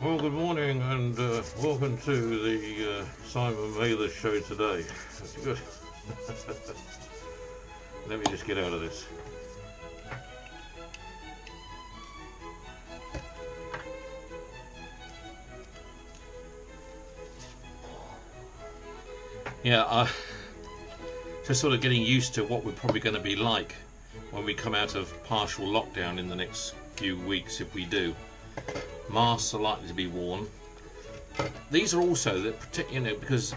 Well, good morning and welcome to the Simon Mather show today. That's good. Let me just get out of this. Yeah, just sort of getting used to what we're probably going to be like when we come out of partial lockdown in the next few weeks, if we do. Masks are likely to be worn. These are also that protect, because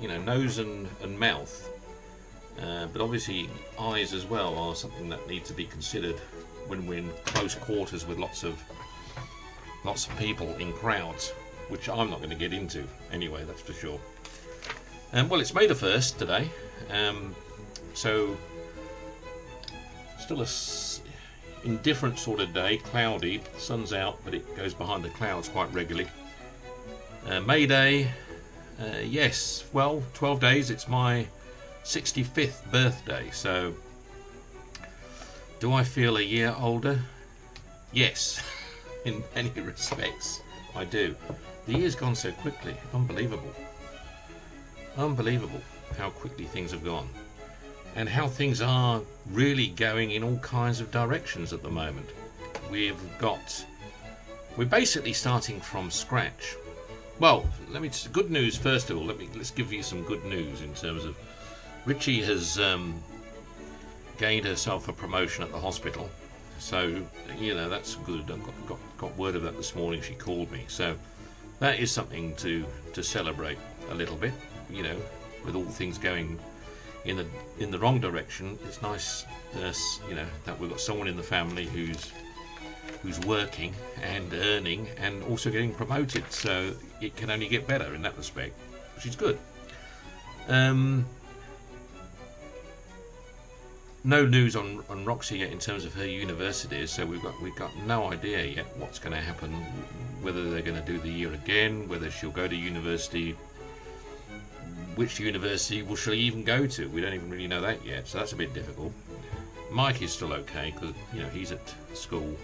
nose and mouth, but obviously eyes as well are something that need to be considered when we're in close quarters with lots of people in crowds, which I'm not going to get into anyway. That's for sure. Well, it's May the 1st today, so still a indifferent sort of day, cloudy, sun's out, but it goes behind the clouds quite regularly. May Day, yes, well, 12 days, it's my 65th birthday, so do I feel a year older? Yes, in many respects, I do. The year's gone so quickly, unbelievable. Unbelievable how quickly things have gone. And how things are really going in all kinds of directions at the moment. We're basically starting from scratch. Well, good news first of all. Let's give you some good news in terms of Richie has gained herself a promotion at the hospital, so that's good. I've got word of that this morning. She called me, so that is something to celebrate a little bit. With all things going in the wrong direction, it's nice that we've got someone in the family who's working and earning and also getting promoted, so it can only get better in that respect, which is good. No news on Roxy yet in terms of her universities, so we've got no idea yet what's going to happen, whether they're going to do the year again, whether she'll go to university. Which university will she even go to? We don't even really know that yet, so that's a bit difficult. Mike is still okay because he's at school,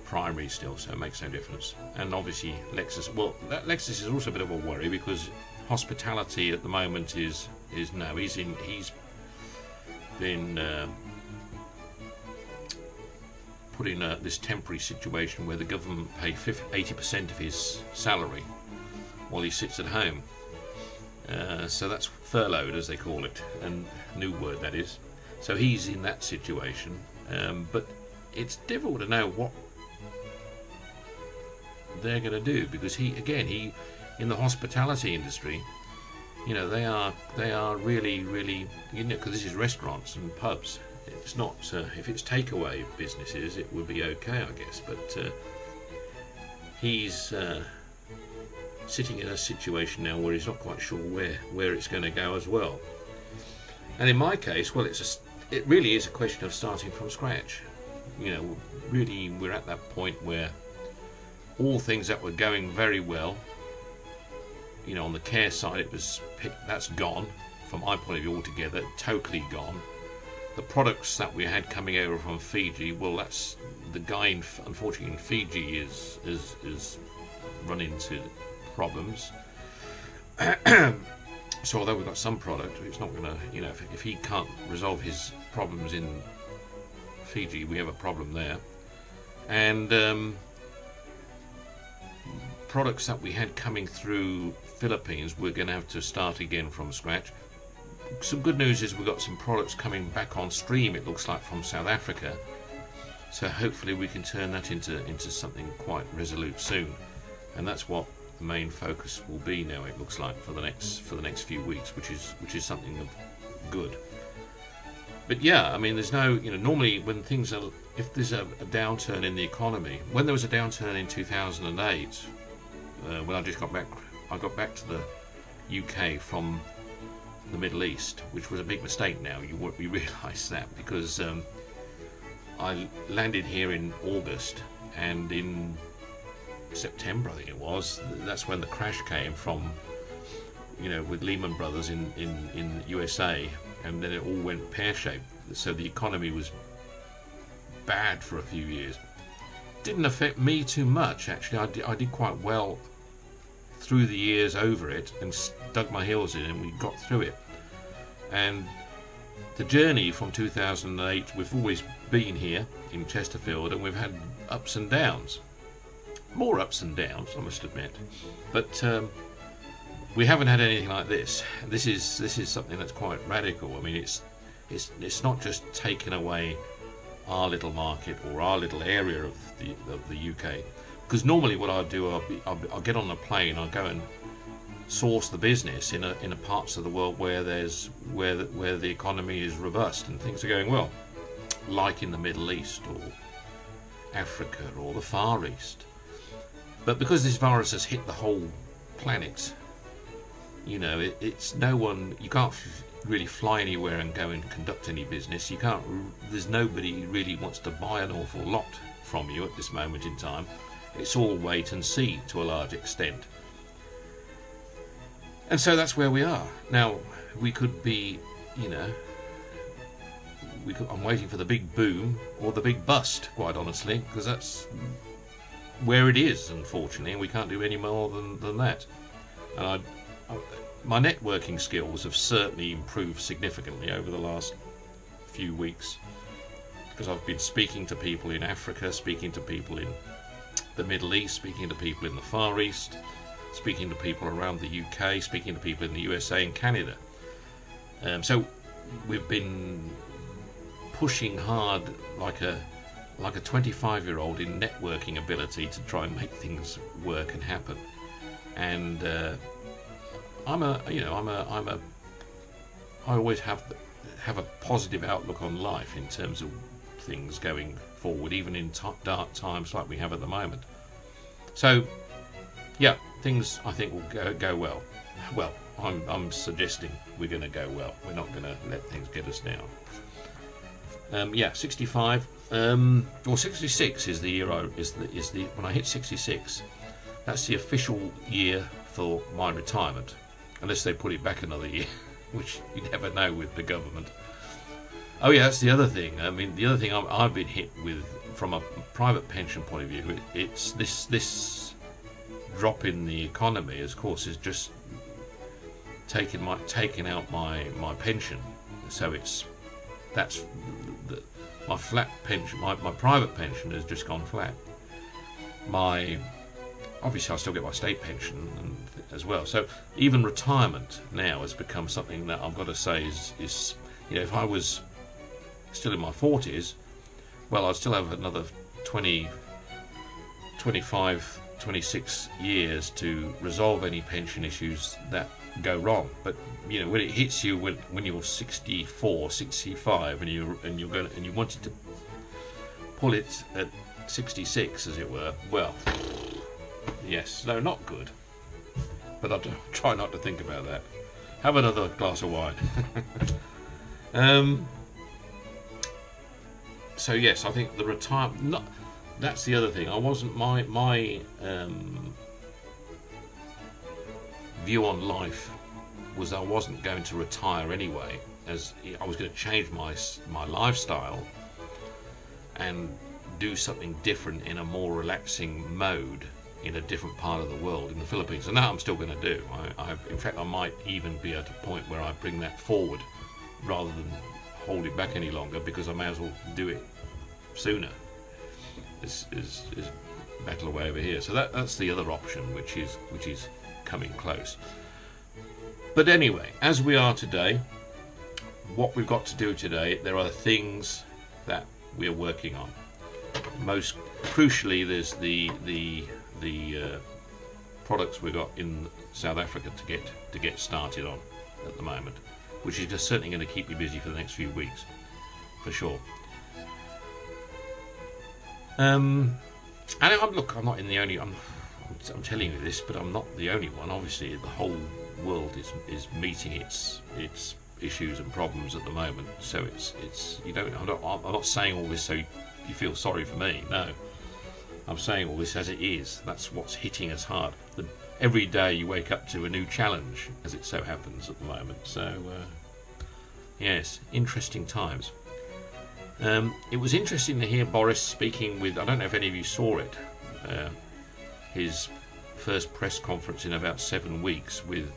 primary still, so it makes no difference. And obviously Lexus. Well, Lexus is also a bit of a worry because hospitality at the moment is no. He's been put in this temporary situation where the government pay 80% of his salary while he sits at home. So that's furloughed, as they call it, and new word that is. So he's in that situation, but it's difficult to know what they're going to do because he in the hospitality industry, they are really because this is restaurants and pubs. It's not if it's takeaway businesses, it would be okay, I guess, but he's sitting in a situation now where he's not quite sure where it's going to go as well. And in my case, well, it really is a question of starting from scratch. Really we're at that point where all things that were going very well, on the care side, that's gone from my point of view altogether, totally gone. The products that we had coming over from Fiji, well, that's the guy unfortunately in Fiji is run into problems. So although we've got some product, it's not going to, if he can't resolve his problems in Fiji, we have a problem there. And products that we had coming through Philippines, we're going to have to start again from scratch. Some good news is we've got some products coming back on stream, it looks like, from South Africa. So hopefully we can turn that into something quite resolute soon. And that's what the main focus will be now, it looks like, for the next few weeks, which is something of good. But yeah, there's no, normally when things are, if there's a downturn in the economy, when there was a downturn in 2008, when I got back to the UK from the Middle East, which was a big mistake now, we realise that, because I landed here in August, and in September, I think it was, that's when the crash came from, with Lehman Brothers in USA, and then it all went pear-shaped. So the economy was bad for a few years. didn't affect me too much, actually. I did quite well through the years over it and dug my heels in, and we got through it. And the journey from 2008, we've always been here in Chesterfield, and we've had ups and downs. More ups and downs, I must admit. But we haven't had anything like this. This is something that's quite radical. I mean, it's not just taking away our little market or our little area of the UK. Because normally what I'll do, I'll get on a plane, I'll go and source the business in a parts of the world where the economy is robust and things are going well, like in the Middle East or Africa or the Far East. But because this virus has hit the whole planet, you know, it's no one. You can't really fly anywhere and go and conduct any business. You can't. There's nobody who really wants to buy an awful lot from you at this moment in time. It's all wait and see to a large extent. And so that's where we are. Now, we could be, you know, I'm waiting for the big boom or the big bust, quite honestly, because that's where it is, unfortunately, and we can't do any more than that. And my networking skills have certainly improved significantly over the last few weeks, because I've been speaking to people in Africa, speaking to people in the Middle East, speaking to people in the Far East, speaking to people around the UK, speaking to people in the USA and Canada. So we've been pushing hard like a 25-year-old in networking ability to try and make things work and happen. And I always have a positive outlook on life in terms of things going forward, even in dark times like we have at the moment. So, yeah, things I think will go well. Well, I'm suggesting we're going to go well. We're not going to let things get us down. 65 or 66 is the year. When I hit 66, that's the official year for my retirement, unless they put it back another year, which you never know with the government. Oh yeah, that's the other thing. I mean, the other thing I've been hit with from a private pension point of view, it's this drop in the economy, of course, is just taking out my pension. So that's my flat pension. My private pension has just gone flat. Obviously I still get my state pension as well. So even retirement now has become something that I've got to say is you know, if I was still in my 40s, well, I'd still have another 20, 25, 26 years to resolve any pension issues that go wrong. But you know, when it hits you when you're 64, 65, and you wanted to pull it at 66, as it were, well, yes, no, not good. But I'll try not to think about that. Have another glass of wine. So yes, I think the retirement. That's the other thing. I wasn't my view on life was I wasn't going to retire anyway, as I was going to change my lifestyle and do something different in a more relaxing mode in a different part of the world, in the Philippines, and that I'm still going to do. In fact, I might even be at a point where I bring that forward rather than hold it back any longer, because I may as well do it sooner. Is battle away over here. So that's the other option, which is coming close. But anyway, as we are today, what we've got to do today, there are things that we're working on. Most crucially, there's the products we've got in South Africa to get started on at the moment, which is just certainly going to keep me busy for the next few weeks, for sure. And look, I'm not in the only. I'm telling you this, but I'm not the only one. Obviously, the whole world is meeting its issues and problems at the moment. So it's you don't. I'm not saying all this so you feel sorry for me. No, I'm saying all this as it is. That's what's hitting us hard. Every day you wake up to a new challenge, as it so happens at the moment. So yes, interesting times. It was interesting to hear Boris speaking with, I don't know if any of you saw it, his first press conference in about 7 weeks with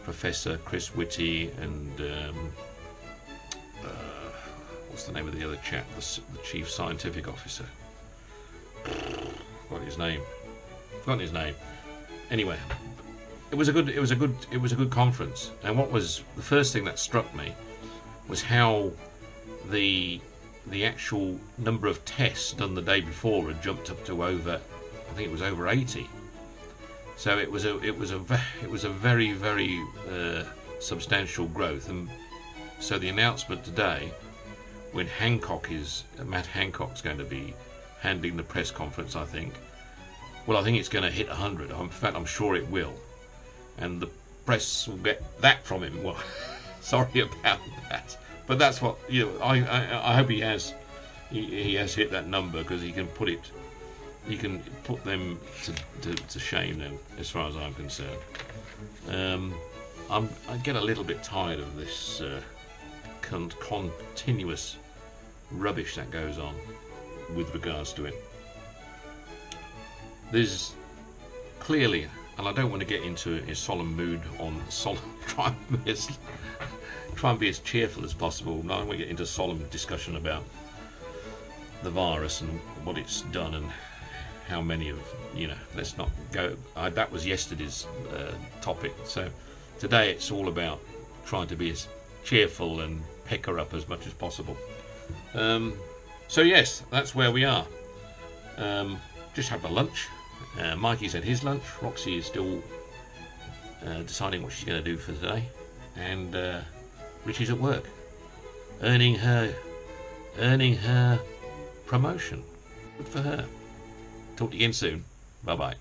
Professor Chris Whitty and what's the name of the other chap, the chief scientific officer. Forgotten his name. Anyway, it was a good conference. And what was the first thing that struck me was how the actual number of tests done the day before had jumped up to over, I think it was over 80. So it was a very, very substantial growth. And so the announcement today, when Matt Hancock's going to be handling the press conference, I think it's going to hit 100. In fact, I'm sure it will. And the press will get that from him. Well, sorry about that. But that's what, I hope he has hit that number, because he can put them to shame then, as far as I'm concerned. I get a little bit tired of this continuous rubbish that goes on with regards to it. There's clearly, and I don't want to get into a solemn mood on try and be as cheerful as possible. I don't want to get into a solemn discussion about the virus and what it's done and how many of, let's not go. That was yesterday's topic. So today it's all about trying to be as cheerful and pick her up as much as possible. So yes, that's where we are. Just had my lunch. Mikey's had his lunch. Roxy is still deciding what she's going to do for today, and Richie's at work, earning her promotion. Good for her. Talk to you again soon. Bye bye.